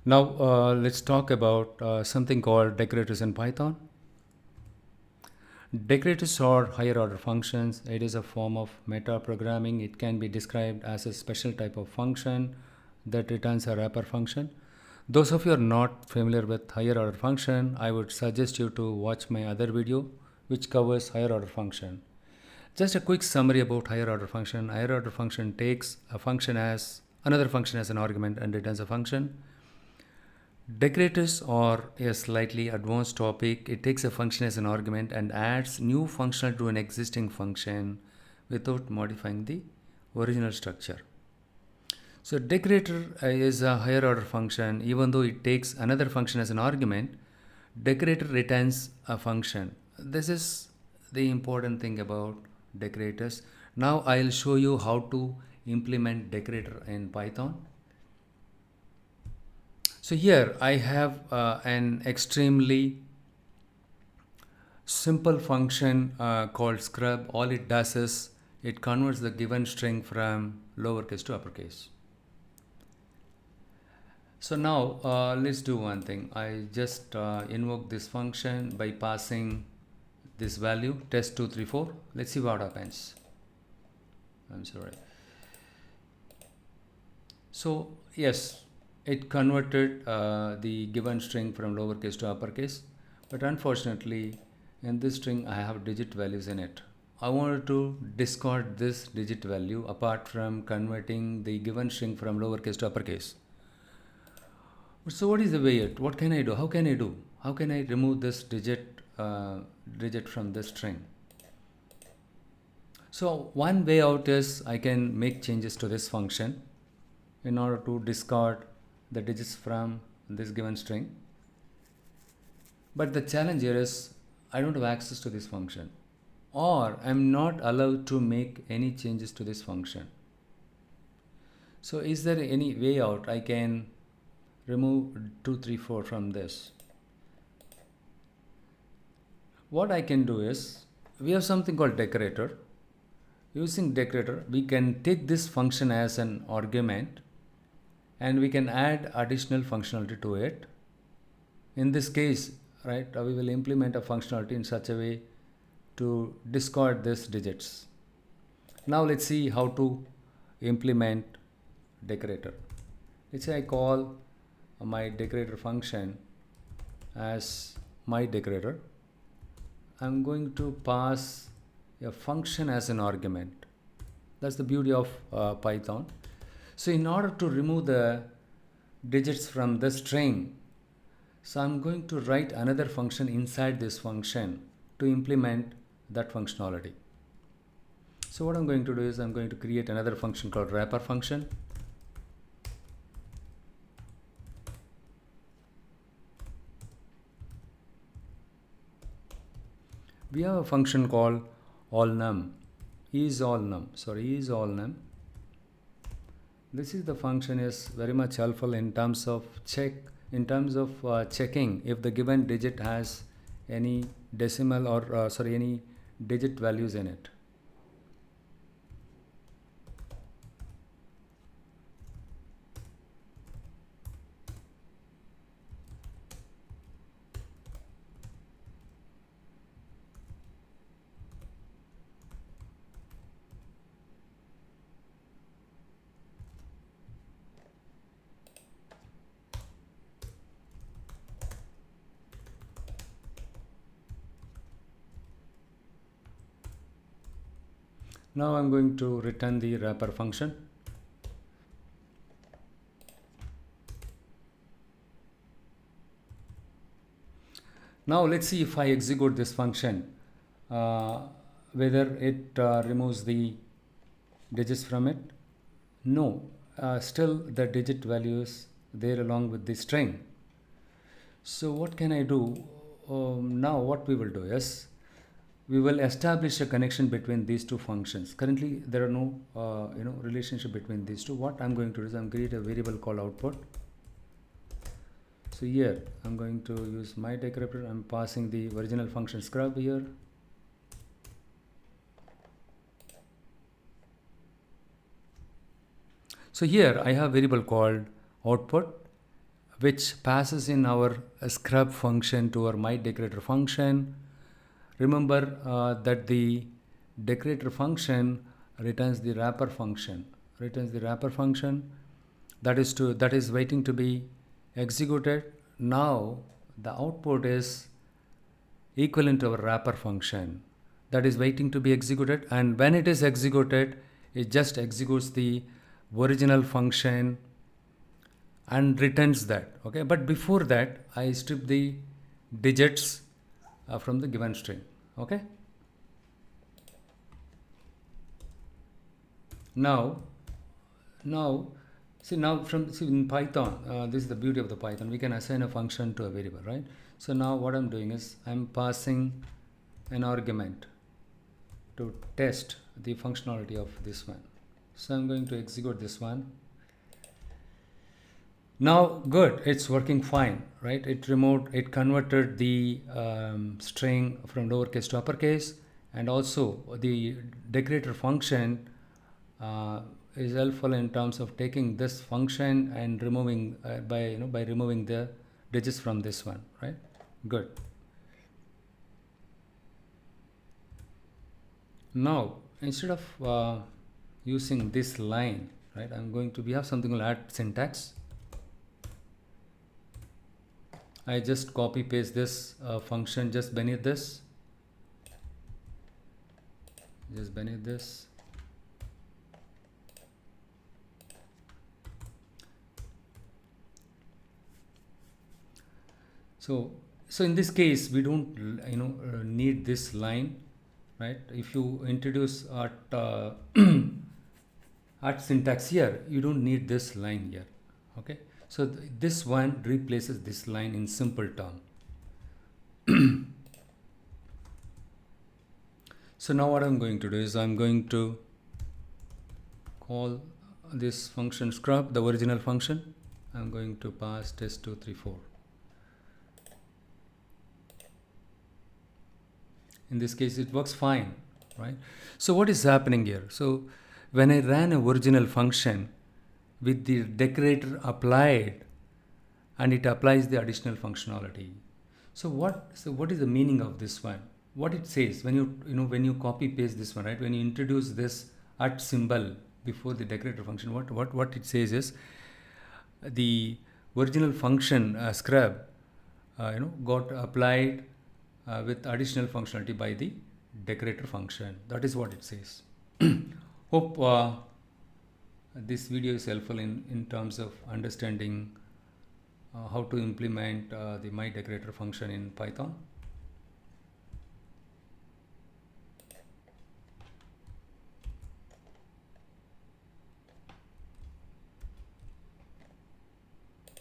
Now let's talk about something called decorators in Python. Decorators are higher order functions. It is a form of meta programming. It can be described as a special type of function that returns a wrapper function. Those of you are not familiar with higher order function, I would suggest you to watch my other video which covers higher order function. Just a quick summary about higher order function. Higher order function takes a function as another function as an argument and returns a function. Decorators are a slightly advanced topic. It takes a function as an argument and adds new functional to an existing function without modifying the original structure. So decorator is a higher order function. Even though it takes another function as an argument, decorator returns a function. This is the important thing about decorators. Now I'll show you how to implement decorator in Python. So here I have an extremely simple function called scrub. All it does is it converts the given string from lowercase to uppercase. So now let's do one thing. I just invoke this function by passing this value test234. Let's see what happens. I'm sorry. So yes, it converted the given string from lowercase to uppercase, but unfortunately in this string I have digit values in it. I wanted to discard this digit value apart from converting the given string from lowercase to uppercase. So what is the way it? What can I do? How can I do? How can I remove this digit from this string? So one way out is I can make changes to this function in order to discard the digits from this given string. But the challenge here is I don't have access to this function, or I'm not allowed to make any changes to this function. So is there any way out? I can remove 234 from this. What I can do is, we have something called decorator. Using decorator, we can take this function as an argument and we can add additional functionality to it. In this case, right, we will implement a functionality in such a way to discard these digits. Now let's see how to implement decorator. Let's say I call my decorator function as my decorator. I'm going to pass a function as an argument. That's the beauty of Python. So in order to remove the digits from the string, so I'm going to write another function inside this function to implement that functionality. So what I'm going to do is I'm going to create another function called wrapper function. We have a function called allNum. Is all num. This is the function is very much helpful in terms of checking if the given digit has any decimal or any digit values in it. Now I'm going to return the wrapper function. Now let's see if I execute this function, whether it removes the digits from it. No, still the digit value is there along with the string. So what can I do? Now what we will do is we will establish a connection between these two functions. Currently there are no relationship between these two. What I'm going to do is I'm create a variable called output. So here I'm going to use my decorator. I'm passing the original function scrub here. So here I have variable called output, which passes in our scrub function to our myDecorator function. Remember that the decorator function returns the wrapper function. That is waiting to be executed. Now the output is equivalent to our wrapper function that is waiting to be executed, and when it is executed, it just executes the original function and returns that. Okay, but before that I strip the digits from the given string. Okay, now see in Python, this is the beauty of the Python, we can assign a function to a variable, right? So now what I'm doing is I'm passing an argument to test the functionality of this one. So I'm going to execute this one. Now good, it's working fine, right? It converted the string from lowercase to uppercase, and also the decorator function is helpful in terms of taking this function and removing by removing the digits from this one, right? Good. Now instead of using this line, right, we have something called add syntax. I just copy paste this function just beneath this. So in this case we don't need this line, right? If you introduce at syntax here, you don't need this line here. Okay, so this one replaces this line in simple term. So now what I'm going to do is I'm going to call this function scrub, the original function. I'm going to pass test234. In this case it works fine, right? So what is happening here? So when I ran a original function with the decorator applied, and it applies the additional functionality. So what is the meaning of this one? What it says when you copy paste this one, right? When you introduce this at symbol before the decorator function, what it says is the original function scrub got applied with additional functionality by the decorator function. That is what it says. Hope this video is helpful in terms of understanding how to implement the myDecorator function in Python.